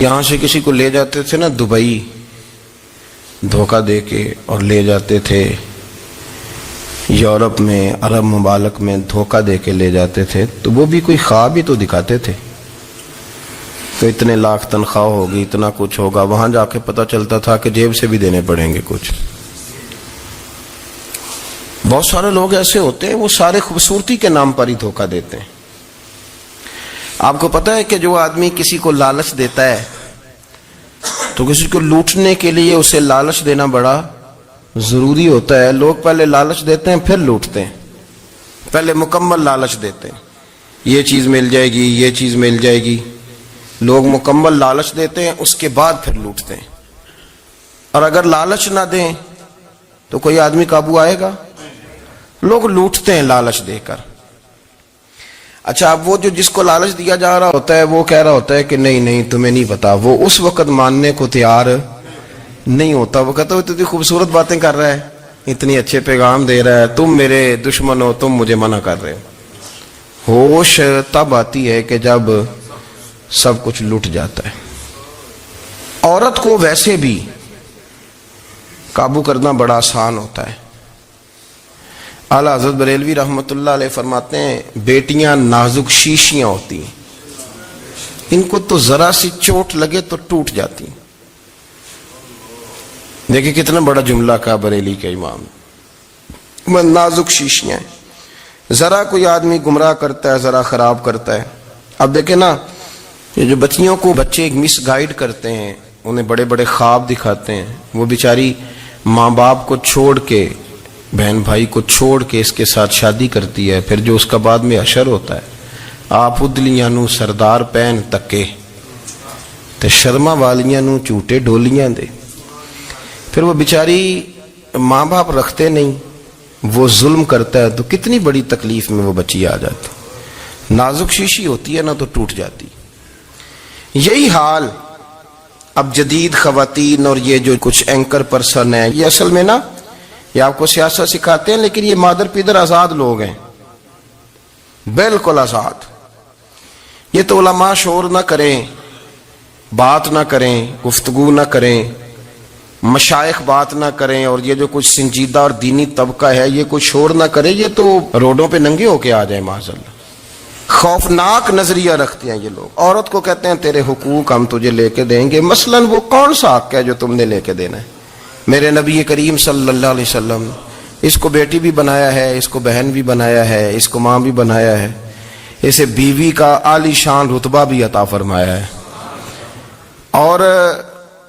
یہاں سے کسی کو لے جاتے تھے نا دبئی دھوکہ دے کے، اور لے جاتے تھے یورپ میں، عرب ممالک میں دھوکہ دے کے لے جاتے تھے، تو وہ بھی کوئی خواب ہی تو دکھاتے تھے تو اتنے لاکھ تنخواہ ہوگی، اتنا کچھ ہوگا۔ وہاں جا کے پتہ چلتا تھا کہ جیب سے بھی دینے پڑیں گے کچھ۔ بہت سارے لوگ ایسے ہوتے ہیں، وہ سارے خوبصورتی کے نام پر ہی دھوکہ دیتے ہیں۔ آپ کو پتہ ہے کہ جو آدمی کسی کو لالچ دیتا ہے تو کسی کو لوٹنے کے لیے اسے لالچ دینا بڑا ضروری ہوتا ہے۔ لوگ پہلے لالچ دیتے ہیں پھر لوٹتے ہیں، پہلے مکمل لالچ دیتے ہیں، یہ چیز مل جائے گی، یہ چیز مل جائے گی۔ لوگ مکمل لالچ دیتے ہیں، اس کے بعد پھر لوٹتے ہیں۔ اور اگر لالچ نہ دیں تو کوئی آدمی قابو آئے گا؟ لوگ لوٹتے ہیں لالچ دے کر۔ اچھا، اب وہ جو جس کو لالچ دیا جا رہا ہوتا ہے وہ کہہ رہا ہوتا ہے کہ نہیں نہیں تمہیں نہیں پتا، وہ اس وقت ماننے کو تیار نہیں ہوتا۔ وہ کہتا ہے اتنی خوبصورت باتیں کر رہا ہے، اتنی اچھے پیغام دے رہا ہے، تم میرے دشمن ہو، تم مجھے منع کر رہے ہو۔ ہوش تب آتی ہے کہ جب سب کچھ لٹ جاتا ہے۔ عورت کو ویسے بھی قابو کرنا بڑا آسان ہوتا ہے۔ اعلیٰ حضرت بریلوی رحمۃ اللہ علیہ فرماتے ہیں بیٹیاں نازک شیشیاں ہوتی ہیں، ان کو تو ذرا سی چوٹ لگے تو ٹوٹ جاتی ہیں۔ دیکھیں کتنا بڑا جملہ کہا بریلی کے امام، نازک شیشیاں ہیں۔ ذرا کوئی آدمی گمراہ کرتا ہے، ذرا خراب کرتا ہے۔ اب دیکھیں نا، یہ جو بچیوں کو بچے مس گائیڈ کرتے ہیں، انہیں بڑے بڑے خواب دکھاتے ہیں، وہ بیچاری ماں باپ کو چھوڑ کے، بہن بھائی کو چھوڑ کے اس کے ساتھ شادی کرتی ہے، پھر جو اس کا بعد میں حشر ہوتا ہے، آپ ادلیاں نو سردار پہن تکے تے شرما والیاں نو چوٹے ڈولیاں دے۔ پھر وہ بیچاری ماں باپ رکھتے نہیں، وہ ظلم کرتا ہے، تو کتنی بڑی تکلیف میں وہ بچی آ جاتی۔ نازک شیشی ہوتی ہے نا تو ٹوٹ جاتی۔ یہی حال اب جدید خواتین اور یہ جو کچھ اینکر پرسن ہیں، یہ اصل میں نا یہ آپ کو سیاست سکھاتے ہیں، لیکن یہ مادر پیدر آزاد لوگ ہیں، بالکل آزاد۔ یہ تو علماء شور نہ کریں، بات نہ کریں، گفتگو نہ کریں، مشائخ بات نہ کریں، اور یہ جو کچھ سنجیدہ اور دینی طبقہ ہے یہ کوئی شور نہ کرے، یہ تو روڈوں پہ ننگے ہو کے آ جائیں معاذ اللہ۔ خوفناک نظریہ رکھتے ہیں یہ لوگ۔ عورت کو کہتے ہیں تیرے حقوق ہم تجھے لے کے دیں گے۔ مثلاً وہ کون سا حق ہے جو تم نے لے کے دینا ہے؟ میرے نبی کریم صلی اللہ علیہ وسلم اس کو بیٹی بھی بنایا ہے، اس کو بہن بھی بنایا ہے، اس کو ماں بھی بنایا ہے، اسے بیوی کا عالی شان رتبہ بھی عطا فرمایا ہے۔ اور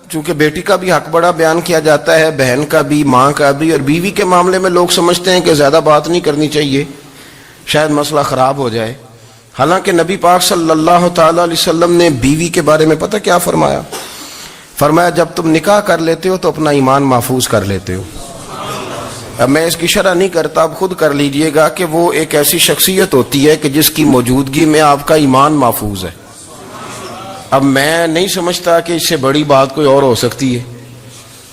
چونکہ بیٹی کا بھی حق بڑا بیان کیا جاتا ہے، بہن کا بھی، ماں کا بھی، اور بیوی کے معاملے میں لوگ سمجھتے ہیں کہ زیادہ بات نہیں کرنی چاہیے، شاید مسئلہ خراب ہو جائے۔ حالانکہ نبی پاک صلی اللہ تعالی علیہ وسلم نے بیوی کے بارے میں پتہ کیا فرمایا؟ فرمایا جب تم نکاح کر لیتے ہو تو اپنا ایمان محفوظ کر لیتے ہو۔ اب میں اس کی شرح نہیں کرتا، اب خود کر لیجئے گا کہ وہ ایک ایسی شخصیت ہوتی ہے کہ جس کی موجودگی میں آپ کا ایمان محفوظ ہے۔ اب میں نہیں سمجھتا کہ اس سے بڑی بات کوئی اور ہو سکتی ہے،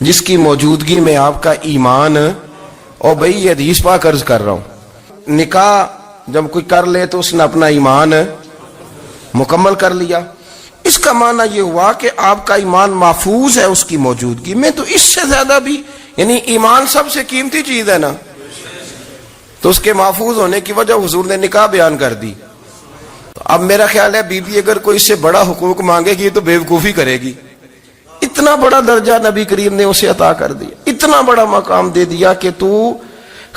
جس کی موجودگی میں آپ کا ایمان، اور بھئی یہ حدیث پاک عرض کر رہا ہوں، نکاح جب کوئی کر لے تو اس نے اپنا ایمان مکمل کر لیا۔ اس کا معنی یہ ہوا کہ آپ کا ایمان محفوظ ہے اس کی موجودگی میں۔ تو اس سے زیادہ بھی، یعنی ایمان سب سے قیمتی چیز ہے نا، تو اس کے محفوظ ہونے کی وجہ حضور نے نکاح بیان کر دی۔ اب میرا خیال ہے بیوی اگر کوئی اس سے بڑا حقوق مانگے گی تو بیوقوفی کرے گی۔ اتنا بڑا درجہ نبی کریم نے اسے عطا کر دیا، اتنا بڑا مقام دے دیا کہ تو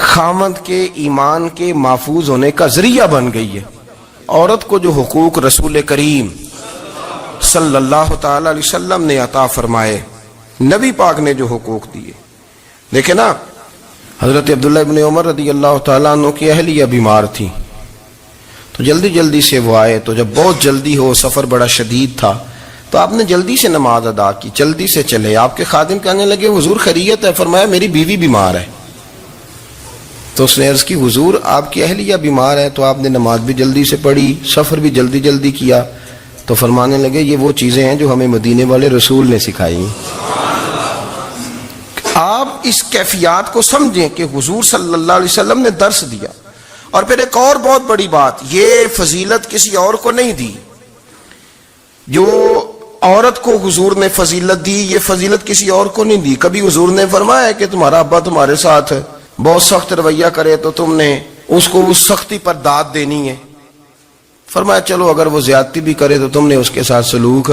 خامند کے ایمان کے محفوظ ہونے کا ذریعہ بن گئی ہے۔ عورت کو جو حقوق رسول کریم صلی اللہ تعالی علیہ وسلم نے عطا فرمائے، نبی پاک نے جو حقوق دیے، دیکھیں نا، حضرت عبداللہ ابن عمر رضی اللہ تعالیٰ عنہ کی اہلیہ بیمار تھی، تو جلدی جلدی سے وہ آئے، تو جب بہت جلدی ہو، سفر بڑا شدید تھا، تو آپ نے جلدی سے نماز ادا کی، جلدی سے چلے۔ آپ کے خادم کہنے لگے حضور خیریت ہے؟ فرمایا میری بیوی بیمار ہے۔ تو اس نے عرض کی حضور آپ کی اہلیہ بیمار ہے، تو آپ نے نماز بھی جلدی سے پڑھی، سفر بھی جلدی جلدی کیا۔ تو فرمانے لگے یہ وہ چیزیں ہیں جو ہمیں مدینے والے رسول نے سکھائی۔ آپ اس کیفیات کو سمجھیں کہ حضور صلی اللہ علیہ وسلم نے درس دیا۔ اور پھر ایک اور بہت بڑی بات، یہ فضیلت کسی اور کو نہیں دی، جو عورت کو حضور نے فضیلت دی، یہ فضیلت کسی اور کو نہیں دی. کبھی حضور نے فرمایا کہ تمہارا ابا تمہارے ساتھ بہت سخت رویہ کرے تو تم نے اس کو اس سختی پر داد دینی ہے. فرمایا چلو اگر وہ زیادتی بھی کرے تو تم نے اس کے ساتھ سلوک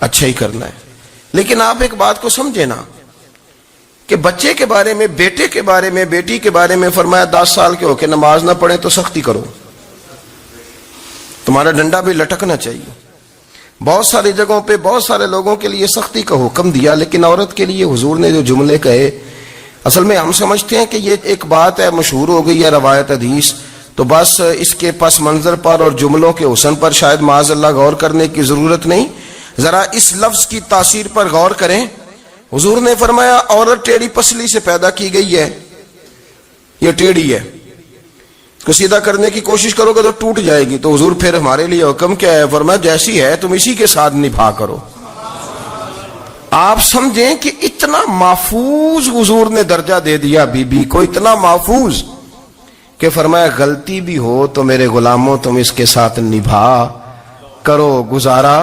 اچھا ہی کرنا ہے. لیکن آپ ایک بات کو سمجھے نا کہ بچے کے بارے میں، بیٹے کے بارے میں، بیٹی کے بارے میں فرمایا 10 سال کے ہو کے نماز نہ پڑھیں تو سختی کرو، تمہارا ڈنڈا بھی لٹکنا چاہیے. بہت ساری جگہوں پہ بہت سارے لوگوں کے لیے سختی کا حکم دیا، لیکن عورت کے لیے حضور نے جو جملے کہے، اصل میں ہم سمجھتے ہیں کہ یہ ایک بات ہے، مشہور ہو گئی ہے روایت حدیث، تو بس اس کے پس منظر پر اور جملوں کے حسن پر شاید معاذ اللہ غور کرنے کی ضرورت نہیں. ذرا اس لفظ کی تاثیر پر غور کریں. حضور نے فرمایا عورت ٹیڑھی پسلی سے پیدا کی گئی ہے، یہ ٹیڑھی ہے، اس کو سیدھا کرنے کی کوشش کرو گے تو ٹوٹ جائے گی. تو حضور پھر ہمارے لیے حکم کیا ہے؟ فرمایا جیسی ہے تم اسی کے ساتھ نبھا کرو. آپ سمجھیں کہ اتنا محفوظ حضور نے درجہ دے دیا بی بی کو، اتنا محفوظ کہ فرمایا غلطی بھی ہو تو میرے غلاموں تم اس کے ساتھ نبھا کرو، گزارا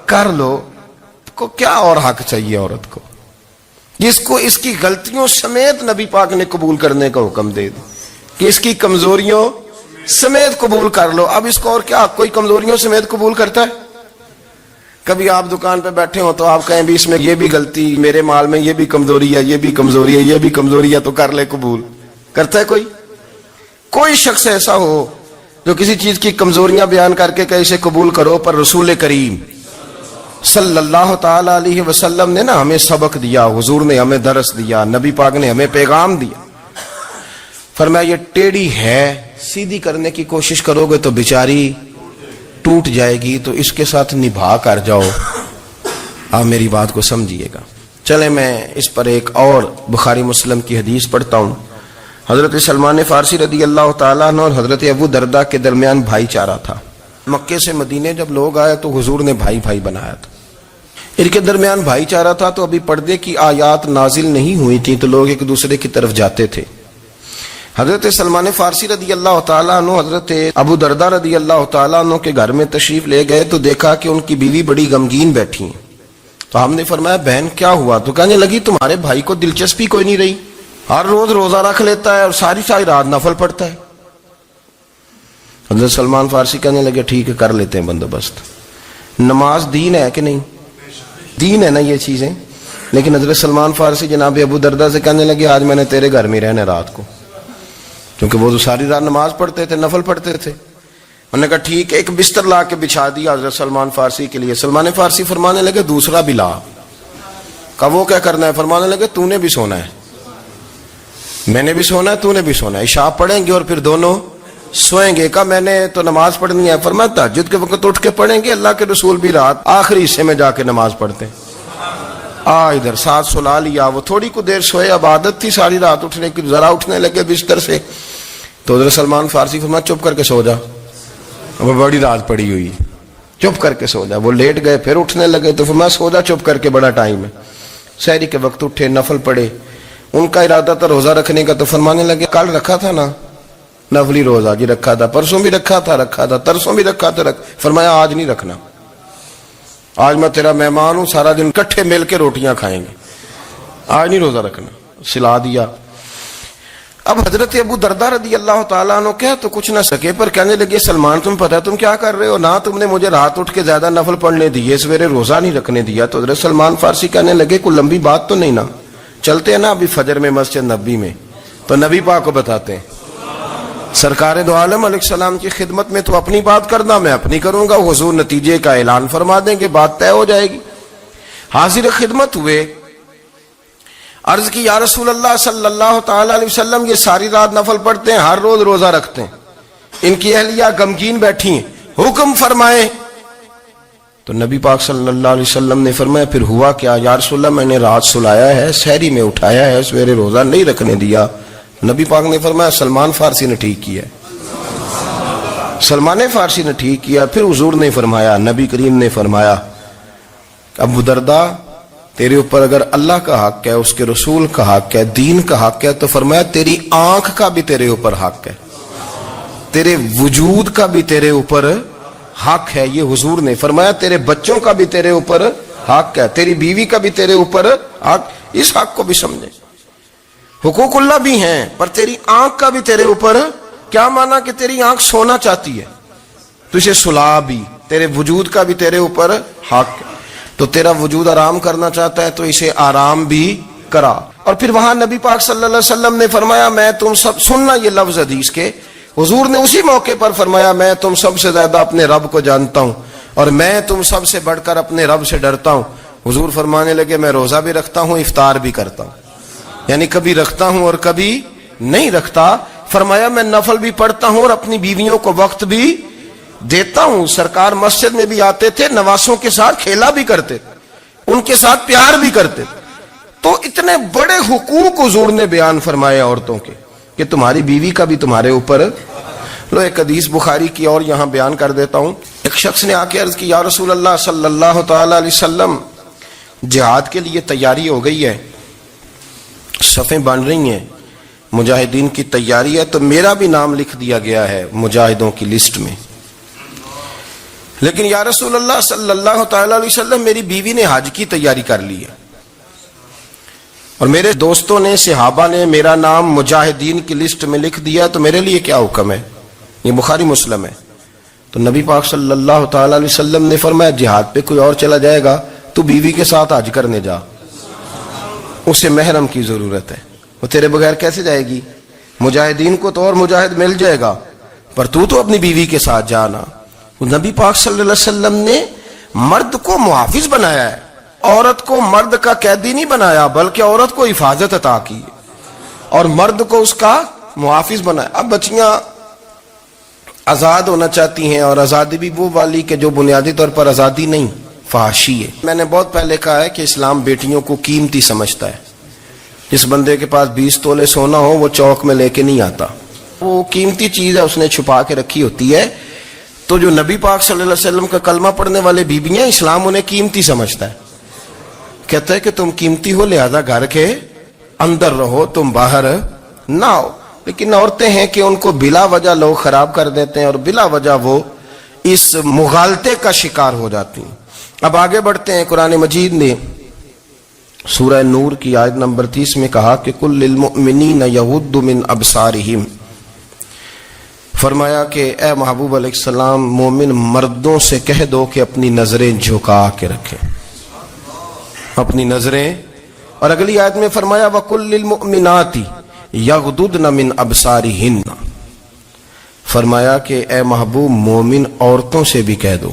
کر لو. کو کیا اور حق چاہیے عورت کو جس کو اس کی غلطیوں سمیت نبی پاک نے قبول کرنے کا حکم دے دی کہ اس کی کمزوریوں سمیت قبول کر لو. اب اس کو اور کیا کوئی کمزوریوں سمیت قبول کرتا ہے؟ کبھی آپ دکان پہ بیٹھے ہو تو آپ کہیں بھی اس میں یہ بھی غلطی، میرے مال میں یہ بھی کمزوری ہے، یہ بھی کمزوری ہے، یہ بھی کمزوری ہے، تو کر لے قبول. کرتا ہے کوئی؟ کوئی شخص ایسا ہو جو کسی چیز کی کمزوریاں بیان کر کے کہ اسے قبول کرو؟ پر رسول کریم صلی اللہ تعالی علیہ وسلم نے نا ہمیں سبق دیا، حضور نے ہمیں درس دیا، نبی پاک نے ہمیں پیغام دیا. فرمایا یہ ٹیڑھی ہے، سیدھی کرنے کی کوشش کرو گے تو بیچاری ٹوٹ جائے گی، تو اس کے ساتھ نبھا کر جاؤ. آپ میری بات کو سمجھیے گا. چلیں میں اس پر ایک اور بخاری مسلم کی حدیث پڑھتا ہوں. حضرت سلمان فارسی رضی اللہ تعالیٰ عنہ اور حضرت ابو درداء کے درمیان بھائی چارہ تھا. مکے سے مدینے جب لوگ آئے تو حضور نے بھائی بھائی بنایا تھا. ان کے درمیان بھائی چارہ تھا تو ابھی پردے کی آیات نازل نہیں ہوئی تھی تو لوگ ایک دوسرے کی طرف جاتے تھے. حضرت سلمان فارسی رضی اللہ تعالیٰ عنہ حضرت ابو درداء رضی اللہ تعالیٰ عنہ کے گھر میں تشریف لے گئے تو دیکھا کہ ان کی بیوی بڑی غمگین بیٹھی ہیں. تو ہم نے فرمایا بہن کیا ہوا؟ تو کہنے لگی تمہارے بھائی کو دلچسپی کوئی نہیں رہی، ہر روز روزہ رکھ لیتا ہے اور ساری رات نفل پڑھتا ہے. حضرت سلمان فارسی کہنے لگے ٹھیک ہے کر لیتے ہیں بندوبست. نماز دین ہے کہ نہیں؟ دین ہے نا یہ چیزیں. لیکن حضرت سلمان فارسی جناب ابو درداء سے کہنے لگے آج میں نے تیرے گھر میں رہنا رات کو، کیونکہ وہ تو ساری رات نماز پڑھتے تھے، نفل پڑھتے تھے. انہوں نے کہا ٹھیک ہے. ایک بستر لا کے بچھا دیا حضرت سلمان فارسی کے لیے. سلمان فارسی فرمانے لگے دوسرا بھی لا. کہا وہ کیا کرنا ہے؟ فرمانے لگے تو نے بھی سونا ہے، میں نے بھی سونا ہے، تو نے بھی سونا ہے. عشاء پڑھیں گے اور پھر دونوں سوئیں گے. کہا میں نے تو نماز پڑھنی ہے. فرمایا تہجد کے وقت اٹھ کے پڑھیں گے، اللہ کے رسول بھی رات آخری حصے میں جا کے نماز پڑھتے ہیں. ادھر ساتھ سلا لیا. وہ تھوڑی کو دیر سوئے، اب عادت تھی ساری رات اٹھنے کی، ذرا اٹھنے لگے بستر سے تو حضرت سلمان فارسی فرمایا چپ کر کے سو جا، وہ بڑی رات پڑی ہوئی، چپ کر کے سو جا. وہ لیٹ گئے، پھر اٹھنے لگے تو فرمایا سو جا چپ کر کے، بڑا ٹائم ہے. سحری کے وقت اٹھے، نفل پڑھے. ان کا ارادہ تھا روزہ رکھنے کا تو فرمانے لگے کل رکھا تھا نا نفلی روزہ، جی رکھا تھا، پرسوں بھی رکھا تھا، ترسوں بھی رکھا تھا. فرمایا آج نہیں رکھنا، آج میں تیرا مہمان ہوں، سارا دن کٹھے مل کے روٹیاں کھائیں گے، آج نہیں روزہ رکھنا. سلا دیا. اب حضرت ابو درداء رضی اللہ تعالیٰ عنہ کہہ تو کچھ نہ سکے، پر کہنے لگے سلمان تم پتہ تم کیا کر رہے ہو؟ نہ تم نے مجھے رات اٹھ کے زیادہ نفل پڑھنے دیے، سویرے روزہ نہیں رکھنے دیا. تو حضرت سلمان فارسی کہنے لگے کوئی لمبی بات تو نہیں نا، چلتے ہیں نا ابھی فجر میں مسجد نبی میں تو نبی پاک کو بتاتے ہیں. سرکار دو عالم علیہ السلام کی خدمت میں تو اپنی بات کرنا، میں اپنی کروں گا. حضور نتیجے کا اعلان فرما دیں گے، بات طے ہو جائے گی. حاضر خدمت ہوئے، عرض کی یا رسول اللہ صلی اللہ تعالی علیہ وسلم یہ ساری رات نفل پڑھتے ہیں، ہر روز روزہ رکھتے ہیں، ان کی اہلیہ غمگین بیٹھی ہیں، حکم فرمائیں. تو نبی پاک صلی اللہ علیہ وسلم نے فرمایا پھر ہوا کیا؟ یا رسول اللہ میں نے رات سلایا ہے، سحری میں اٹھایا ہے، سویرے روزہ نہیں رکھنے دیا. نبی پاک نے فرمایا سلمان فارسی نے ٹھیک کیا، سلمان فارسی نے ٹھیک کیا. پھر حضور نے فرمایا، نبی کریم نے فرمایا ابو درداء تیرے اوپر اگر اللہ کا حق ہے، اس کے رسول کا حق ہے، دین کا حق ہے، تو فرمایا تیری آنکھ کا بھی تیرے اوپر حق ہے، تیرے وجود کا بھی تیرے اوپر حق ہے. یہ حضور نے فرمایا تیرے بچوں کا بھی تیرے اوپر حق ہے, تیری بیوی کا بھی تیرے اوپر حق. اس حق کو بھی سمجھے. حقوق اللہ بھی ہیں, پر تیری آنکھ کا بھی تیرے اوپر. کیا مانا کہ تیری آنکھ سونا چاہتی ہے تو اسے سلا بھی. تیرے وجود کا بھی تیرے اوپر حق ہے. تو تیرا وجود آرام کرنا چاہتا ہے تو اسے آرام بھی کرا. اور پھر وہاں نبی پاک صلی اللہ علیہ وسلم نے فرمایا میں تم سب, سننا یہ لفظ حدیث کے, حضور نے اسی موقع پر فرمایا میں تم سب سے زیادہ اپنے رب کو جانتا ہوں اور میں تم سب سے بڑھ کر اپنے رب سے ڈرتا ہوں. حضور فرمانے لگے میں روزہ بھی رکھتا ہوں, افطار بھی کرتا ہوں, یعنی کبھی رکھتا ہوں اور کبھی نہیں رکھتا. فرمایا میں نفل بھی پڑھتا ہوں اور اپنی بیویوں کو وقت بھی دیتا ہوں. سرکار مسجد میں بھی آتے تھے, نواسوں کے ساتھ کھیلا بھی کرتے, ان کے ساتھ پیار بھی کرتے. تو اتنے بڑے حقوق حضور نے بیان فرمائے عورتوں کے کہ تمہاری بیوی کا بھی تمہارے اوپر. لو ایک حدیث بخاری کی اور یہاں بیان کر دیتا ہوں. ایک شخص نے آ کے عرض کی یا رسول اللہ صلی اللہ تعالی علیہ وسلم جہاد کے لیے تیاری ہو گئی ہے, صفیں بن رہی ہیں, مجاہدین کی تیاری ہے, تو میرا بھی نام لکھ دیا گیا ہے مجاہدوں کی لسٹ میں, لیکن یا رسول اللہ صلی اللہ تعالی علیہ وسلم میری بیوی نے حج کی تیاری کر لی ہے اور میرے دوستوں نے صحابہ نے میرا نام مجاہدین کی لسٹ میں لکھ دیا, تو میرے لیے کیا حکم ہے؟ یہ بخاری مسلم ہے. تو نبی پاک صلی اللہ تعالی علیہ وسلم نے فرمایا جہاد پہ کوئی اور چلا جائے گا تو بیوی کے ساتھ حج کرنے جا, اسے محرم کی ضرورت ہے, وہ تیرے بغیر کیسے جائے گی؟ مجاہدین کو تو اور مجاہد مل جائے گا, پر تو اپنی بیوی کے ساتھ جانا. نبی پاک صلی اللہ علیہ وسلم نے مرد کو محافظ بنایا ہے, عورت کو مرد کا قیدی نہیں بنایا, بلکہ عورت کو حفاظت عطا کی اور مرد کو اس کا محافظ بنایا. اب بچیاں آزاد ہونا چاہتی ہیں, اور آزادی بھی وہ والی کہ جو بنیادی طور پر آزادی نہیں, فحاشی ہے. میں نے بہت پہلے کہا ہے کہ اسلام بیٹیوں کو قیمتی سمجھتا ہے. جس بندے کے پاس 20 تولے سونا ہو وہ چوک میں لے کے نہیں آتا, وہ قیمتی چیز ہے, اس نے چھپا کے رکھی ہوتی ہے. تو جو نبی پاک صلی اللہ علیہ وسلم کا کلمہ پڑھنے والے بیویاں, اسلام انہیں قیمتی سمجھتا ہے. کہتا ہے کہ تم قیمتی ہو لہذا گھر کے اندر رہو, تم باہر نہ ہو. لیکن عورتیں ہیں کہ ان کو بلا وجہ لوگ خراب کر دیتے ہیں اور بلا وجہ وہ اس مغالطے کا شکار ہو جاتی ہیں. اب آگے بڑھتے ہیں. قرآن مجید نے سورہ نور کی آیت نمبر 30 میں کہا کہ کل للمؤمنین یغضوا من ابصارہم, فرمایا کہ اے محبوب علیہ السلام مومن مردوں سے کہہ دو کہ اپنی نظریں جھکا کے رکھیں, اپنی نظریں. اور اگلی آیت میں فرمایا وَقُلْ لِلْمُؤْمِنَاتِ يَغْضُضْنَ مِنْ أَبْصَارِهِنَّ, فرمایا کہ اے محبوب مومن عورتوں سے بھی کہہ دو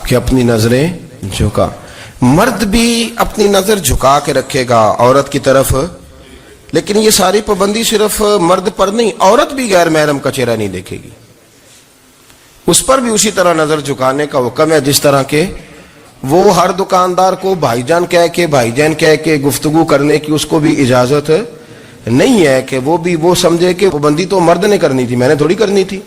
کہ اپنی نظریں جھکا. مرد بھی اپنی نظر جھکا کے رکھے گا عورت کی طرف, لیکن یہ ساری پابندی صرف مرد پر نہیں, عورت بھی غیر محرم کا چہرہ نہیں دیکھے گی, اس پر بھی اسی طرح نظر جھکانے کا حکم ہے جس طرح کے وہ ہر دکاندار کو بھائی جان کہہ کے گفتگو کرنے کی اس کو بھی اجازت نہیں ہے کہ وہ بھی وہ سمجھے کہ پابندی تو مرد نے کرنی تھی, میں نے تھوڑی کرنی تھی.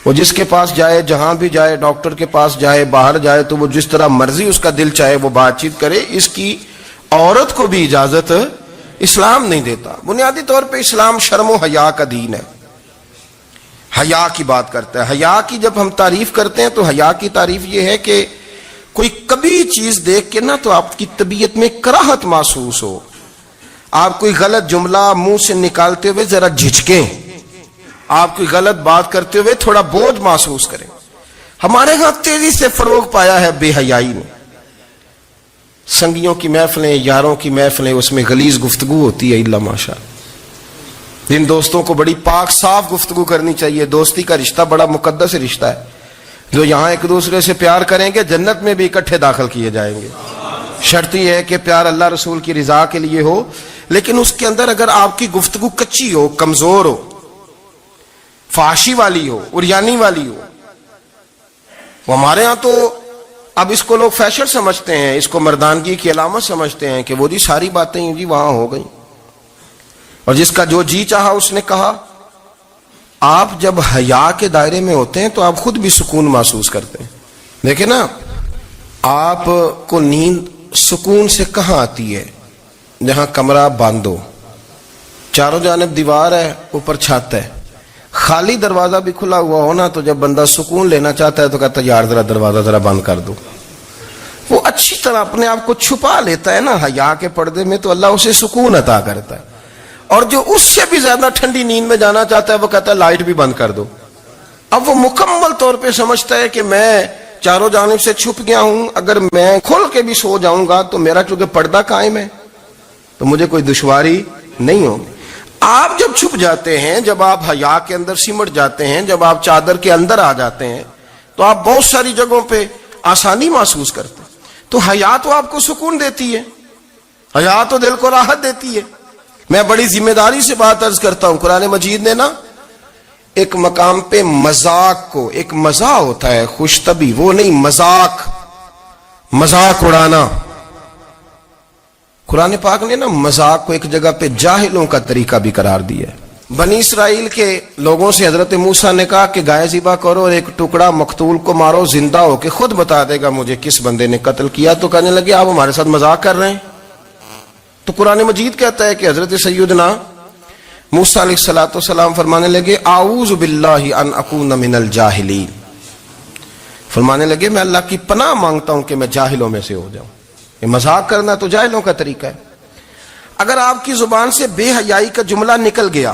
وہ جس کے پاس جائے, جہاں بھی جائے, ڈاکٹر کے پاس جائے, باہر جائے, تو وہ جس طرح مرضی اس کا دل چاہے وہ بات چیت کرے, اس کی عورت کو بھی اجازت اسلام نہیں دیتا. بنیادی طور پہ اسلام شرم و حیا کا دین ہے, حیا کی بات کرتا ہے. حیا کی جب ہم تعریف کرتے ہیں تو حیا کی تعریف یہ ہے کہ کوئی کبھی چیز دیکھ کے نا تو آپ کی طبیعت میں کراہت محسوس ہو, آپ کوئی غلط جملہ منہ سے نکالتے ہوئے ذرا جھجکیں, آپ کوئی غلط بات کرتے ہوئے تھوڑا بوجھ محسوس کریں. ہمارے ہاں تیزی سے فروغ پایا ہے بے حیائی میں. سنگیوں کی محفلیں, یاروں کی محفلیں, اس میں غلیظ گفتگو ہوتی ہے, الا ماشاء. جن دوستوں کو بڑی پاک صاف گفتگو کرنی چاہیے. دوستی کا رشتہ بڑا مقدس رشتہ ہے, جو یہاں ایک دوسرے سے پیار کریں گے جنت میں بھی اکٹھے داخل کیے جائیں گے. شرط یہ ہے کہ پیار اللہ رسول کی رضا کے لیے ہو, لیکن اس کے اندر اگر آپ کی گفتگو کچی ہو, کمزور ہو, فحاشی والی ہو, عریانی والی ہو. وہ ہمارے ہاں تو اب اس کو لوگ فیشن سمجھتے ہیں, اس کو مردانگی کی علامت سمجھتے ہیں کہ وہ جی ساری باتیں جی وہاں ہو گئیں اور جس کا جو جی چاہا اس نے کہا. آپ جب حیا کے دائرے میں ہوتے ہیں تو آپ خود بھی سکون محسوس کرتے ہیں. دیکھیں نا, آپ کو نیند سکون سے کہاں آتی ہے؟ جہاں کمرہ بند ہو, چاروں جانب دیوار ہے, اوپر چھت ہے, خالی دروازہ بھی کھلا ہوا ہونا تو جب بندہ سکون لینا چاہتا ہے تو کہتا ہے یار ذرا دروازہ ذرا بند کر دو. وہ اچھی طرح اپنے آپ کو چھپا لیتا ہے نا حیا کے پردے میں, تو اللہ اسے سکون عطا کرتا ہے. اور جو اس سے بھی زیادہ ٹھنڈی نیند میں جانا چاہتا ہے وہ کہتا ہے لائٹ بھی بند کر دو. اب وہ مکمل طور پہ سمجھتا ہے کہ میں چاروں جانب سے چھپ گیا ہوں, اگر میں کھل کے بھی سو جاؤں گا تو میرا چونکہ پردہ قائم ہے تو مجھے کوئی دشواری نہیں ہوگی. آپ جب چھپ جاتے ہیں, جب آپ حیا کے اندر سمٹ جاتے ہیں, جب آپ چادر کے اندر آ جاتے ہیں تو آپ بہت ساری جگہوں پہ آسانی محسوس کرتے ہیں. تو حیا تو آپ کو سکون دیتی ہے, حیا تو دل کو راحت دیتی ہے. میں بڑی ذمہ داری سے بات عرض کرتا ہوں, قرآن مجید نے نا ایک مقام پہ مذاق کو, ایک مزاح ہوتا ہے خوش طبی, وہ نہیں مذاق, مذاق اڑانا. قرآن پاک نے نا مذاق کو ایک جگہ پہ جاہلوں کا طریقہ بھی قرار دیا ہے. بنی اسرائیل کے لوگوں سے حضرت موسیٰ نے کہا کہ گائے ذبح کرو اور ایک ٹکڑا مقتول کو مارو, زندہ ہو کے خود بتا دے گا مجھے کس بندے نے قتل کیا. تو کہنے لگے آپ ہمارے ساتھ مذاق کر رہے ہیں. تو قرآن مجید کہتا ہے کہ حضرت سیدنا موسیٰ علیہ السلام فرمانے لگے اعوذ باللہ ان اکون من الجاہلین, فرمانے لگے میں اللہ کی پناہ مانگتا ہوں کہ میں جاہلوں میں سے ہو جاؤں. یہ مذاق کرنا تو جاہلوں کا طریقہ ہے. اگر آپ کی زبان سے بے حیائی کا جملہ نکل گیا,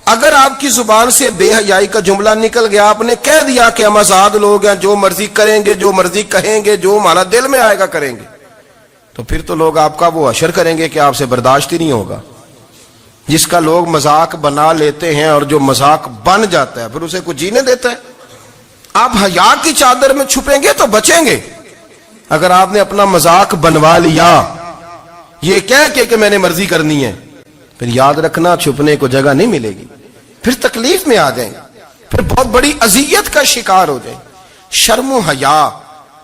اگر آپ کی زبان سے بے حیائی کا جملہ نکل گیا, آپ نے کہہ دیا کہ ہم آزاد لوگ ہیں, جو مرضی کریں گے, جو مرضی کہیں گے, جو ہمارا دل میں آئے گا کریں گے, تو پھر تو لوگ آپ کا وہ حشر کریں گے کہ آپ سے برداشت ہی نہیں ہوگا. جس کا لوگ مذاق بنا لیتے ہیں اور جو مذاق بن جاتا ہے پھر اسے کچھ جینے دیتا ہے. آپ حیا کی چادر میں چھپیں گے تو بچیں گے. اگر آپ نے اپنا مذاق بنوا لیا یہ کہہ کہ میں نے مرضی کرنی ہے, پھر یاد رکھنا چھپنے کو جگہ نہیں ملے گی, پھر تکلیف میں آ جائیں گے, پھر بہت بڑی اذیت کا شکار ہو جائیں. شرم و حیا,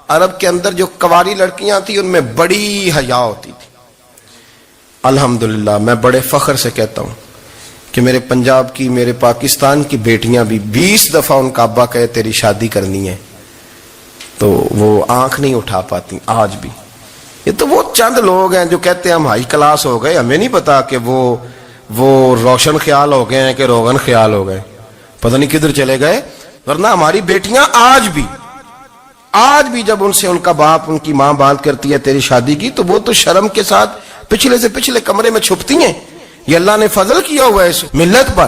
عرب کے اندر جو کنواری لڑکیاں تھیں ان میں بڑی حیا ہوتی تھی. الحمدللہ میں بڑے فخر سے کہتا ہوں کہ میرے پنجاب کی, میرے پاکستان کی بیٹیاں بھی 20 دفعہ ان کا ابا کہے تیری شادی کرنی ہے تو وہ آنکھ نہیں اٹھا پاتی آج بھی. یہ تو وہ چند لوگ ہیں جو کہتے ہیں ہم ہائی کلاس ہو گئے, ہمیں نہیں پتا کہ وہ روشن خیال ہو گئے ہیں کہ روغن خیال ہو گئے, پتہ نہیں کدھر چلے گئے. ورنہ ہماری بیٹیاں آج بھی جب ان سے ان کا باپ, ان کی ماں بات کرتی ہے تیری شادی کی, تو وہ تو شرم کے ساتھ پچھلے سے پچھلے کمرے میں چھپتی ہیں. یہ اللہ نے فضل کیا ہوا ہے اس ملت پر.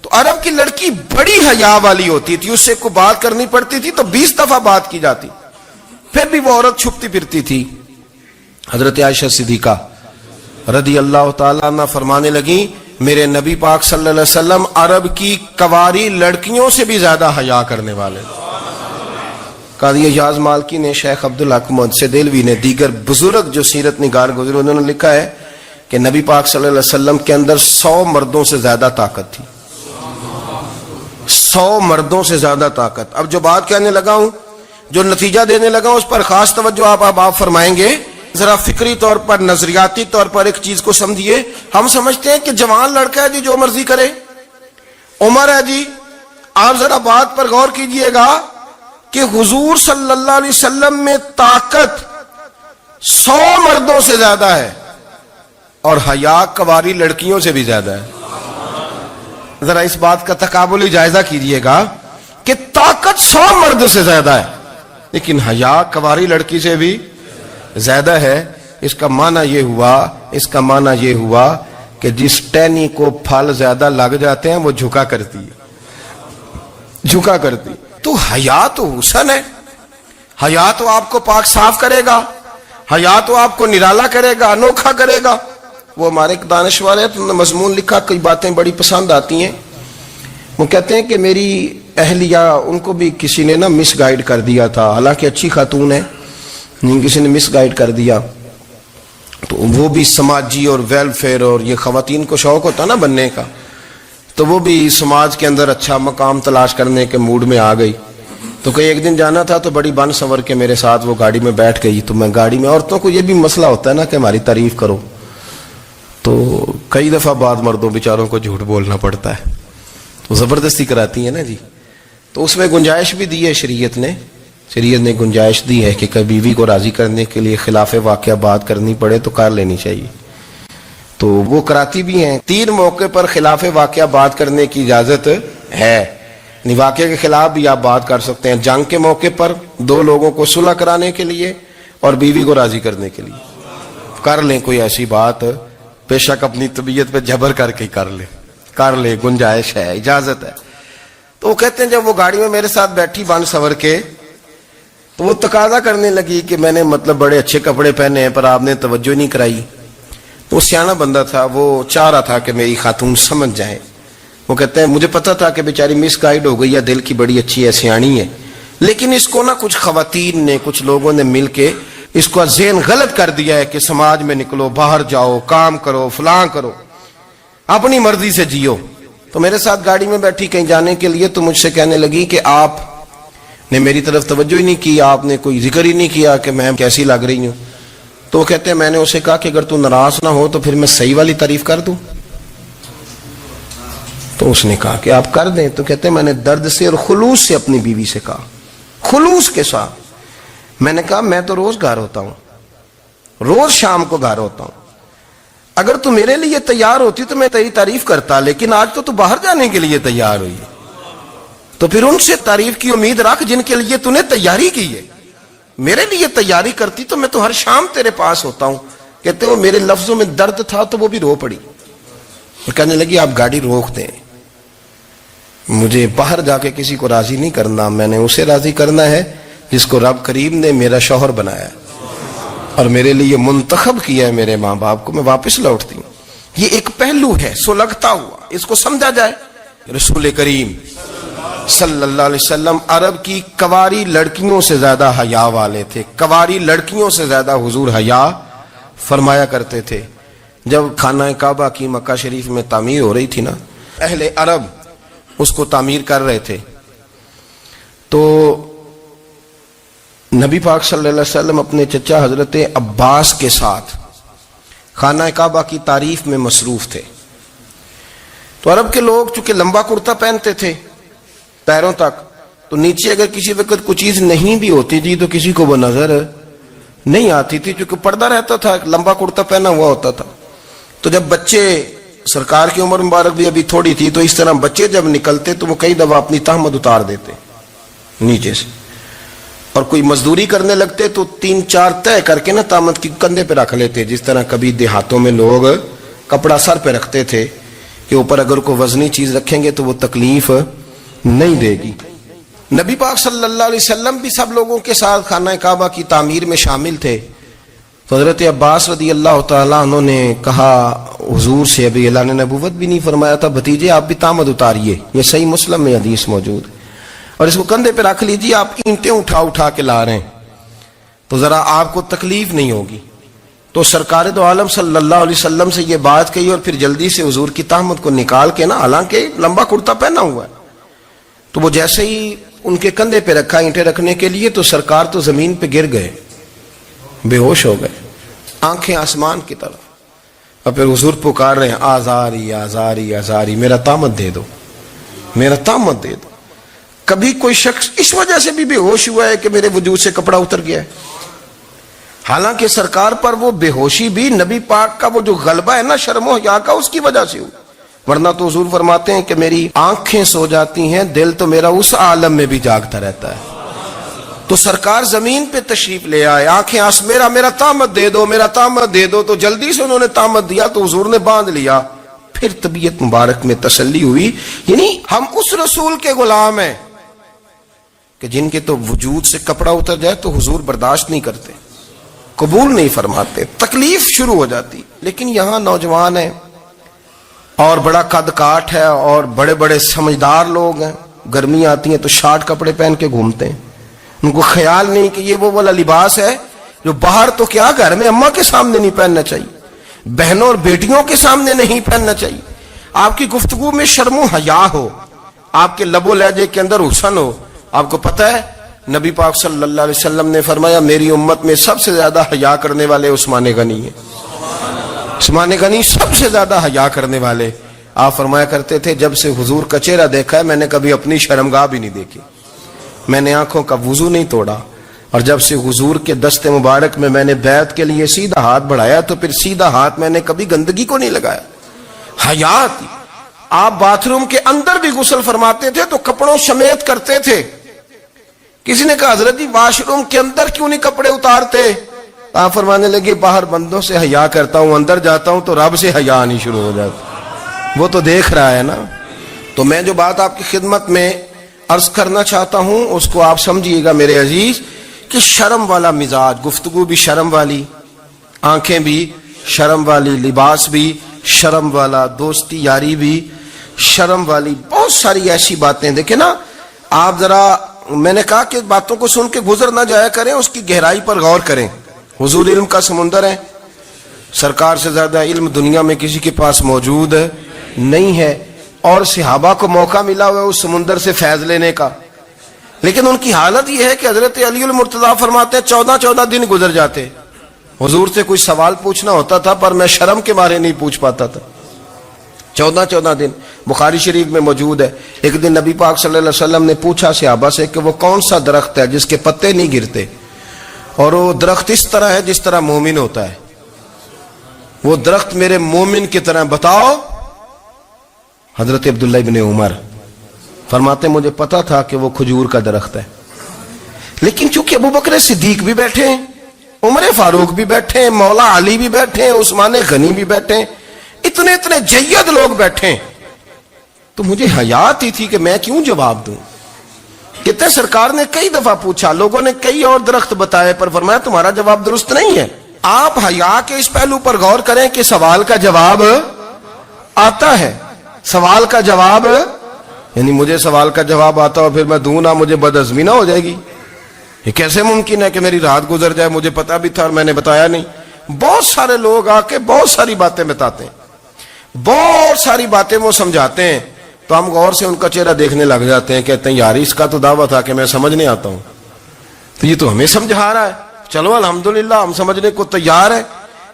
تو عرب کی لڑکی بڑی حیا والی ہوتی تھی, اس سے کوئی بات کرنی پڑتی تھی تو 20 دفعہ بات کی جاتی, پھر بھی وہ عورت چھپتی پھرتی تھی. حضرت عائشہ صدیقہ رضی اللہ تعالیٰ عنہ فرمانے لگی میرے نبی پاک صلی اللہ علیہ وسلم عرب کی کنواری لڑکیوں سے بھی زیادہ حیا کرنے والے. قاضی اعجاز مالکی نے, شیخ عبدالحق محدث دہلوی نے, دیگر بزرگ جو سیرت نگار گزرے انہوں نے لکھا ہے کہ نبی پاک صلی اللہ علیہ وسلم کے اندر 100 مردوں سے زیادہ طاقت تھی. 100 مردوں سے زیادہ طاقت. اب جو بات کہنے لگا ہوں, جو نتیجہ دینے لگا ہوں, اس پر خاص توجہ آپ فرمائیں گے. ذرا فکری طور پر, نظریاتی طور پر ایک چیز کو سمجھیے. ہم سمجھتے ہیں کہ جوان لڑکا ہے جی جو مرضی کرے, عمر ہے جی. آپ ذرا بات پر غور کیجئے گا کہ حضور صلی اللہ علیہ وسلم میں طاقت 100 مردوں سے زیادہ ہے اور حیا کنواری لڑکیوں سے بھی زیادہ ہے. ذرا اس بات کا تقابلی جائزہ کیجئے گا کہ طاقت 100 مرد سے زیادہ ہے لیکن حیا کنواری لڑکی سے بھی زیادہ ہے. اس کا معنی یہ ہوا کہ جس ٹہنی کو پھل زیادہ لگ جاتے ہیں وہ جھکا کرتی. تو حیا تو حسن ہے, حیا تو آپ کو پاک صاف کرے گا, حیا تو آپ کو نرالا کرے گا, انوکھا کرے گا. وہ ہمارے ایک دانشور ہے, تو مضمون لکھا, کئی باتیں بڑی پسند آتی ہیں. وہ کہتے ہیں کہ میری اہلیہ, ان کو بھی کسی نے نا مس گائیڈ کر دیا تھا, حالانکہ اچھی خاتون ہے, کسی نے مس گائیڈ کر دیا. تو وہ بھی سماجی اور ویلفیئر اور یہ خواتین کو شوق ہوتا نا بننے کا, تو وہ بھی سماج کے اندر اچھا مقام تلاش کرنے کے موڈ میں آ گئی. تو کئی ایک دن جانا تھا تو بڑی بن سنور کے میرے ساتھ وہ گاڑی میں بیٹھ گئی. تو میں گاڑی میں, عورتوں کو یہ بھی مسئلہ ہوتا ہے نا کہ ہماری تعریف کرو, تو کئی دفعہ بعد مردوں بیچاروں کو جھوٹ بولنا پڑتا ہے, تو زبردستی کراتی ہیں نا جی. تو اس میں گنجائش بھی دی ہے شریعت نے گنجائش دی ہے کہ کبھی بیوی کو راضی کرنے کے لیے خلاف واقعہ بات کرنی پڑے تو کر لینی چاہیے. تو وہ کراتی بھی ہیں. 3 موقع پر خلاف واقعہ بات کرنے کی اجازت ہے. واقعے کے خلاف بھی آپ بات کر سکتے ہیں. جنگ کے موقع پر دو لوگوں کو صلح کرانے کے لیے اور بیوی کو راضی کرنے کے لیے کر لیں کوئی ایسی بات, بے شک اپنی طبیعت پہ جبر کر کے کر لے, گنجائش ہے, اجازت ہے. تو وہ کہتے ہیں جب وہ گاڑی میں میرے ساتھ بیٹھی بن سور کے, تو وہ تقاضا کرنے لگی کہ میں نے مطلب بڑے اچھے کپڑے پہنے ہیں پر آپ نے توجہ نہیں کرائی. وہ سیانا بندہ تھا, وہ چاہ رہا تھا کہ میری خاتون سمجھ جائے. وہ کہتے ہیں مجھے پتا تھا کہ بیچاری مس گائیڈ ہو گئی ہے, دل کی بڑی اچھی ہے, سیانی ہے, لیکن اس کو نا کچھ خواتین نے, کچھ لوگوں نے مل کے اس کو ذہن غلط کر دیا ہے کہ سماج میں نکلو, باہر جاؤ, کام کرو, فلاں کرو, اپنی مرضی سے جیو. تو میرے ساتھ گاڑی میں بیٹھی کہیں جانے کے لیے, تو مجھ سے کہنے لگی کہ آپ نے میری طرف توجہ ہی نہیں کی, آپ نے کوئی ذکر ہی نہیں کیا کہ میں کیسی لگ رہی ہوں. تو وہ کہتے ہیں میں نے اسے کہا کہ اگر تو ناراض نہ ہو تو پھر میں صحیح والی تعریف کر دوں. تو اس نے کہا کہ آپ کر دیں. تو کہتے ہیں میں نے درد سے اور خلوص سے اپنی بیوی سے کہا, خلوص کے ساتھ. میں نے کہا میں تو روز گھر ہوتا ہوں, روز شام کو گھر ہوتا ہوں, اگر تو میرے لیے تیار ہوتی تو میں تیری تعریف کرتا, لیکن آج تو باہر جانے کے لیے تیار ہوئی, تو پھر ان سے تعریف کی امید رکھ جن کے لیے تو نے تیاری کی ہے. میرے لیے تیاری کرتی تو میں تو ہر شام تیرے پاس ہوتا ہوں. کہتے وہ میرے لفظوں میں درد تھا تو وہ بھی رو پڑی. کہنے لگی آپ گاڑی روک دیں, مجھے باہر جا کے کسی کو راضی نہیں کرنا, میں نے اسے راضی کرنا ہے جس کو رب کریم نے میرا شوہر بنایا اور میرے لیے منتخب کیا ہے, میرے ماں باپ کو. میں واپس لوٹتی ہوں. یہ ایک پہلو ہے سلگتا ہوا, اس کو سمجھا جائے. رسول کریم صلی اللہ علیہ وسلم عرب کی کواری لڑکیوں سے زیادہ حیا والے تھے, کواری لڑکیوں سے زیادہ حضور حیا فرمایا کرتے تھے. جب خانہ کعبہ کی مکہ شریف میں تعمیر ہو رہی تھی نا, اہل عرب اس کو تعمیر کر رہے تھے, تو نبی پاک صلی اللہ علیہ وسلم اپنے چچا حضرت عباس کے ساتھ خانہ کعبہ کی تعریف میں مصروف تھے. تو عرب کے لوگ چونکہ لمبا کرتا پہنتے تھے پیروں تک, تو نیچے اگر کسی وقت کوئی چیز نہیں بھی ہوتی تھی تو کسی کو وہ نظر نہیں آتی تھی, چونکہ پردہ رہتا تھا, لمبا کرتا پہنا ہوا ہوتا تھا. تو جب بچے, سرکار کی عمر مبارک بھی ابھی تھوڑی تھی, تو اس طرح بچے جب نکلتے تو وہ کئی دفعہ اپنی تہمت اتار دیتے نیچے سے, اور کوئی مزدوری کرنے لگتے تو 3-4 طے کر کے نا تہمت کی کندھے پہ رکھ لیتے, جس طرح کبھی دیہاتوں میں لوگ کپڑا سر پہ رکھتے تھے کہ اوپر اگر کوئی وزنی چیز رکھیں گے تو وہ تکلیف نہیں دے گی. نبی پاک صلی اللہ علیہ وسلم بھی سب لوگوں کے ساتھ خانہ کعبہ کی تعمیر میں شامل تھے. تو حضرت عباس رضی اللہ تعالیٰ عنہ نے کہا حضور سے, ابھی اللہ نے نبوت بھی نہیں فرمایا تھا, بھتیجے آپ بھی تہمت اتاریے, یہ صحیح مسلم میں حدیث موجود, اور اس کو کندھے پہ رکھ لیجیے, آپ اینٹیں اٹھا کے لا رہے ہیں تو ذرا آپ کو تکلیف نہیں ہوگی. تو سرکار دو عالم صلی اللہ علیہ وسلم سے یہ بات کہی, اور پھر جلدی سے حضور کی تہمت کو نکال کے نا, حالانکہ لمبا کرتا پہنا ہوا ہے, تو وہ جیسے ہی ان کے کندھے پہ رکھا اینٹیں رکھنے کے لیے, تو سرکار تو زمین پہ گر گئے, بے ہوش ہو گئے, آنکھیں آسمان کی طرف, اور پھر حضور پکار رہے ہیں آزاری آزاری آزاری, میرا تہمت دے دو, میرا تہمت دے دو. کبھی کوئی شخص اس وجہ سے بھی بے ہوش ہوا ہے کہ میرے وجود سے کپڑا اتر گیا ہے, حالانکہ سرکار پر وہ بے ہوشی بھی نبی پاک کا وہ جو غلبہ ہے نا شرم و حیا کا, اس کی وجہ سے ہوئی. ورنہ تو حضور فرماتے ہیں کہ میری آنکھیں سو جاتی ہیں, دل تو میرا اس عالم میں بھی جاگتا رہتا ہے. تو سرکار زمین پہ تشریف لے آئے, آنکھیں میرا تہمت دے دو, میرا تہمت دے دو. تو جلدی سے انہوں نے تہمت دیا تو حضور نے باندھ لیا. پھر طبیعت مبارک میں تسلی ہوئی, یعنی ہم اس رسول کے غلام ہیں کہ جن کے تو وجود سے کپڑا اتر جائے تو حضور برداشت نہیں کرتے, قبول نہیں فرماتے, تکلیف شروع ہو جاتی. لیکن یہاں نوجوان ہیں اور بڑا قد کاٹ ہے اور بڑے بڑے سمجھدار لوگ ہیں, گرمی آتی ہیں تو شارٹ کپڑے پہن کے گھومتے ہیں. ان کو خیال نہیں کہ یہ وہ والا لباس ہے جو باہر تو کیا گھر میں اماں کے سامنے نہیں پہننا چاہیے, بہنوں اور بیٹیوں کے سامنے نہیں پہننا چاہیے. آپ کی گفتگو میں شرم و حیا ہو, آپ کے لب و لہجے کے اندر حسن ہو. آپ کو پتہ ہے نبی پاک صلی اللہ علیہ وسلم نے فرمایا میری امت میں سب سے زیادہ حیا کرنے والے عثمان غنی ہیں. عثمان غنی سب سے زیادہ حیا کرنے والے. آپ فرمایا کرتے تھے جب سے حضور کا چہرہ دیکھا ہے میں نے کبھی اپنی شرمگاہ بھی نہیں دیکھی, میں نے آنکھوں کا وضو نہیں توڑا, اور جب سے حضور کے دست مبارک میں نے بیعت کے لیے سیدھا ہاتھ بڑھایا تو پھر سیدھا ہاتھ میں نے کبھی گندگی کو نہیں لگایا. حیا تھی. آپ باتھ روم کے اندر بھی غسل فرماتے تھے تو کپڑوں سمیت کرتے تھے. کسی نے کہا حضرت جی واش روم کے اندر کیوں نہیں کپڑے اتارتے؟ آپ فرمانے لگے باہر بندوں سے حیا کرتا ہوں، اندر جاتا ہوں تو رب سے حیا آنی شروع ہو جاتی، وہ تو دیکھ رہا ہے نا. تو میں جو بات آپ کی خدمت میں عرض کرنا چاہتا ہوں اس کو آپ سمجھیے گا میرے عزیز، کہ شرم والا مزاج، گفتگو بھی شرم والی، آنکھیں بھی شرم والی، لباس بھی شرم والا، دوستی یاری بھی شرم والی، بہت ساری ایسی باتیں. دیکھیں نا آپ ذرا، میں نے کہا کہ باتوں کو سن کے گزر نہ جایا کریں، اس کی گہرائی پر غور کریں. حضور علم کا سمندر ہے، سرکار سے زیادہ علم دنیا میں کسی کے پاس موجود نہیں ہے، اور صحابہ کو موقع ملا ہوا ہے اس سمندر سے فیض لینے کا. لیکن ان کی حالت یہ ہے کہ حضرت علی المرتضیٰ فرماتے ہیں 14 دن گزر جاتے. حضور سے کوئی سوال پوچھنا ہوتا تھا پر میں شرم کے مارے نہیں پوچھ پاتا تھا. 14 دن بخاری شریف میں موجود ہے. ایک دن نبی پاک صلی اللہ علیہ وسلم نے پوچھا صحابہ سے کہ وہ کون سا درخت ہے جس کے پتے نہیں گرتے؟ اور وہ درخت اس طرح ہے جس طرح مومن ہوتا ہے. وہ درخت میرے مومن کی طرح بتاؤ. حضرت عبداللہ ابن عمر فرماتے مجھے پتا تھا کہ وہ کھجور کا درخت ہے، لیکن چونکہ ابو بکر صدیق بھی بیٹھے ہیں، عمر فاروق بھی بیٹھے ہیں، مولا علی بھی بیٹھے ہیں، عثمان غنی بھی بیٹھے ہیں، اتنے جید لوگ بیٹھے ہیں، تو مجھے حیا آتی تھی کہ میں کیوں جواب دوں. کہتے سرکار نے کئی دفعہ پوچھا، لوگوں نے کئی اور درخت بتائے، پر فرمایا تمہارا جواب درست نہیں ہے. آپ حیا کے اس پہلو پر غور کریں کہ سوال کا جواب آتا ہے. سوال کا جواب، یعنی مجھے سوال کا جواب آتا ہو پھر میں دوں نہ، مجھے بدعزمی نہ ہو جائے گی. یہ کیسے ممکن ہے کہ میری رات گزر جائے، مجھے پتا بھی تھا اور میں نے بتایا نہیں. بہت سارے لوگ آ کے بہت ساری باتیں بتاتے ہیں، بہت ساری باتیں وہ سمجھاتے ہیں، تو ہم غور سے ان کا چہرہ دیکھنے لگ جاتے ہیں، کہتے ہیں یار اس کا تو دعویٰ تھا کہ میں سمجھنے آتا ہوں، تو یہ تو ہمیں سمجھا رہا ہے، چلو الحمدللہ ہم سمجھنے کو تیار ہے.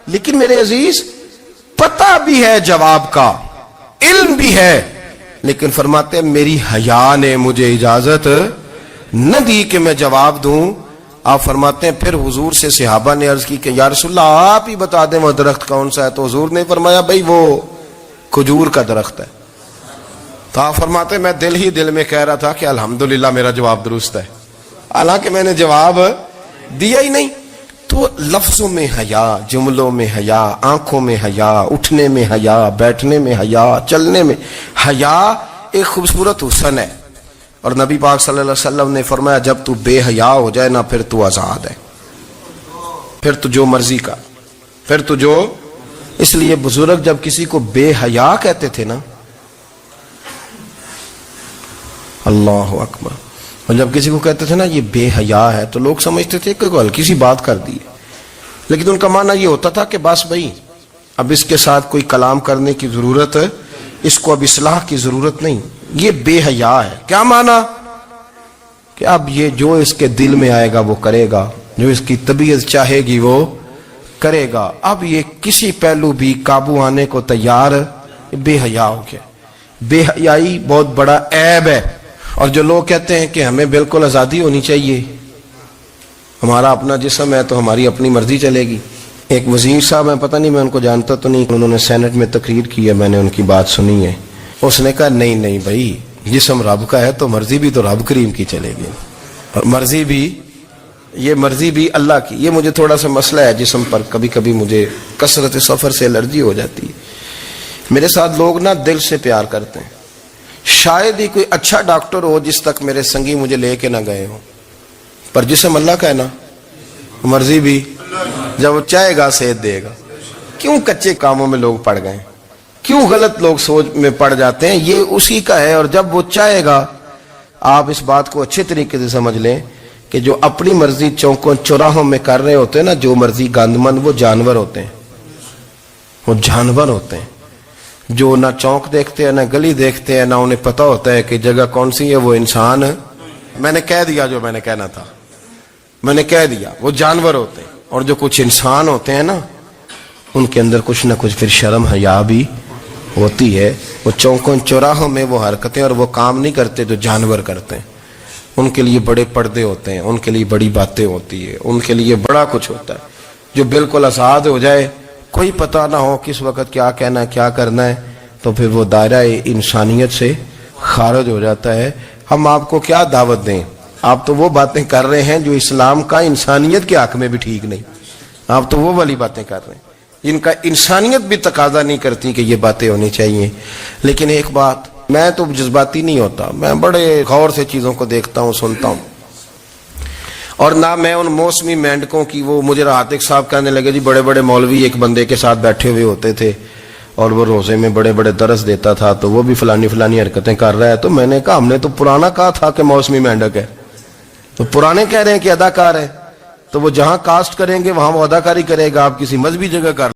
لیکن میرے عزیز پتہ بھی ہے جواب کا، علم بھی ہے، لیکن فرماتے ہیں میری حیا نے مجھے اجازت نہ دی کہ میں جواب دوں. آپ فرماتے ہیں پھر حضور سے صحابہ نے عرض کی کہ یا رسول اللہ آپ ہی بتا دیں وہ درخت کون سا ہے. تو حضور نے فرمایا بھئی وہ کھجور کا درخت ہے. تو آپ فرماتے ہیں میں دل میں کہہ رہا تھا کہ الحمدللہ میرا جواب درست ہے، حالانکہ میں نے جواب دیا ہی نہیں. تو لفظوں میں حیا، جملوں میں حیا، آنکھوں میں حیا، اٹھنے میں حیا، بیٹھنے میں حیا، چلنے میں حیا ایک خوبصورت حسن ہے. اور نبی پاک صلی اللہ علیہ وسلم نے فرمایا جب تو بے حیا ہو جائے نا پھر تو آزاد ہے، پھر تو جو مرضی کا، پھر تو جو. اس لیے بزرگ جب کسی کو بے حیا کہتے تھے نا، اللہ اکبر، اور جب کسی کو کہتے تھے نا یہ بے حیا ہے تو لوگ سمجھتے تھے کہ کوئی ہلکی سی بات کر دی، لیکن ان کا معنی یہ ہوتا تھا کہ بس بھائی اب اس کے ساتھ کوئی کلام کرنے کی ضرورت، اس کو اب اصلاح کی ضرورت نہیں، یہ بے حیا ہے. کیا معنی؟ کہ اب یہ جو اس کے دل میں آئے گا وہ کرے گا، جو اس کی طبیعت چاہے گی وہ کرے گا، اب یہ کسی پہلو بھی قابو آنے کو تیار، بے حیا ہو گیا. بے حیائی بہت بڑا عیب ہے. اور جو لوگ کہتے ہیں کہ ہمیں بالکل آزادی ہونی چاہیے، ہمارا اپنا جسم ہے تو ہماری اپنی مرضی چلے گی. ایک وزیر صاحب ہیں، پتہ نہیں میں ان کو جانتا تو نہیں، انہوں نے سینٹ میں تقریر کی ہے، میں نے ان کی بات سنی ہے. اس نے کہا نہیں بھائی جسم رب کا ہے تو مرضی بھی تو رب کریم کی چلے گی، اور مرضی بھی اللہ کی. یہ مجھے تھوڑا سا مسئلہ ہے جسم پر، کبھی کبھی مجھے کثرت سفر سے الرجی ہو جاتی ہے. میرے ساتھ لوگ نا دل سے پیار کرتے ہیں، شاید ہی کوئی اچھا ڈاکٹر ہو جس تک میرے سنگی مجھے لے کے نہ گئے ہوں، پر جسم اللہ کا ہے نا، مرضی بھی جب وہ چاہے گا صحت دے گا. کیوں کچے کاموں میں لوگ پڑ گئے، کیوں غلط لوگ سوچ میں پڑ جاتے ہیں؟ یہ اسی کا ہے. اور جب وہ چاہے گا، آپ اس بات کو اچھے طریقے سے سمجھ لیں کہ جو اپنی مرضی چوکوں چوراہوں میں کر رہے ہوتے ہیں نا، جو مرضی گاندمند، وہ جانور ہوتے ہیں، وہ جانور ہوتے ہیں جو نہ چونک دیکھتے ہیں نہ گلی دیکھتے ہیں، نہ انہیں پتہ ہوتا ہے کہ جگہ کون سی ہے. وہ انسان، میں نے کہہ دیا جو میں نے کہنا تھا، میں نے کہہ دیا، وہ جانور ہوتے ہیں. اور جو کچھ انسان ہوتے ہیں نا، ان کے اندر کچھ نہ کچھ پھر شرم حیا بھی ہوتی ہے. وہ چوکوں چوراہوں میں وہ حرکتیں اور وہ کام نہیں کرتے جو جانور کرتے ہیں. ان کے لیے بڑے پردے ہوتے ہیں، ان کے لیے بڑی باتیں ہوتی ہے، ان کے لیے بڑا کچھ ہوتا ہے. جو بالکل آزاد ہو جائے، کوئی پتہ نہ ہو کس وقت کیا کہنا ہے کیا کرنا ہے، تو پھر وہ دائرہ انسانیت سے خارج ہو جاتا ہے. ہم آپ کو کیا دعوت دیں؟ آپ تو وہ باتیں کر رہے ہیں جو اسلام کا انسانیت کے حق میں بھی ٹھیک نہیں. آپ تو وہ والی باتیں کر رہے ہیں جن کا انسانیت بھی تقاضا نہیں کرتی کہ یہ باتیں ہونی چاہیے. لیکن ایک بات، میں تو جذباتی نہیں ہوتا، میں بڑے غور سے چیزوں کو دیکھتا ہوں، سنتا ہوں. اور نہ میں ان موسمی مینڈکوں کی، وہ مجھے عاتق صاحب کہنے لگے جی بڑے بڑے مولوی ایک بندے کے ساتھ بیٹھے ہوئے ہوتے تھے اور وہ روزے میں بڑے بڑے درس دیتا تھا تو وہ بھی فلانی فلانی حرکتیں کر رہا ہے. تو میں نے کہا ہم نے تو پرانا کہا تھا کہ موسمی مینڈک ہے، تو پرانے کہہ رہے ہیں کہ اداکار ہے، تو وہ جہاں کاسٹ کریں گے وہاں وہ اداکاری کرے گا. آپ کسی مذہبی جگہ کر